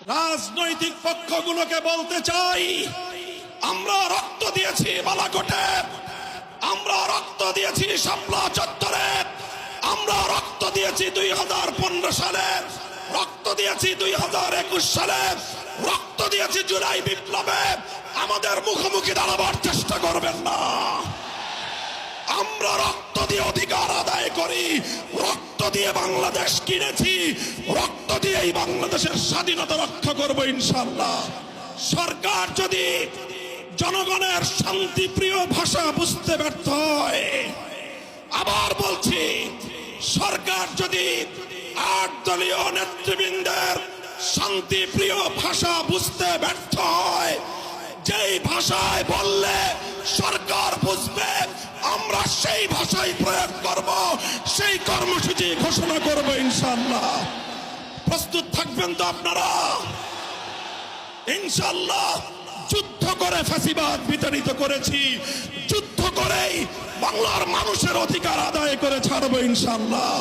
রাজনৈতিক পক্ষগুলোকে বলতে চাই, আমরা রক্ত দিয়েছি বালাকোটে, আমরা রক্ত দিয়েছি শাপলা চত্বরে, আমরা রক্ত দিয়েছি 2015 সালে, রক্ত দিয়েছি 2021 সালে, রক্ত দিয়েছি জুলাই বিপ্লবে। আমাদের মুখোমুখি দাঁড়াবার চেষ্টা করবেন না। আমরা রক্ত দিয়ে অধিকার আদায় করি, রক্ত দিয়ে বাংলাদেশ কিনেছি, রক্ত দিয়ে এই বাংলাদেশের স্বাধীনতা রক্ষা করব ইনশাআল্লাহ। সরকার যদি জনগণের শান্তিপ্রিয় ভাষা বুঝতে ব্যর্থ হয়, আবার বলছি, সরকার যদি 8 দলীয় নেতৃবৃন্দের শান্তিপ্রিয় ভাষা বুঝতে ব্যর্থ হয়, যেই ভাষায় বললে সরকার বুঝবে, আমরা সেই ভাষাই প্রয়োগ করব, সেই কর্মসূচি ঘোষণা করব ইনশাআল্লাহ। প্রস্তুত থাকবেন তো আপনারা? ইনশাআল্লাহ যুদ্ধ করে ফ্যাসিবাদ বিতাড়িত করেছি, যুদ্ধ করেই বাংলার মানুষের অধিকার আদায় করে ছাড়বো ইনশাআল্লাহ।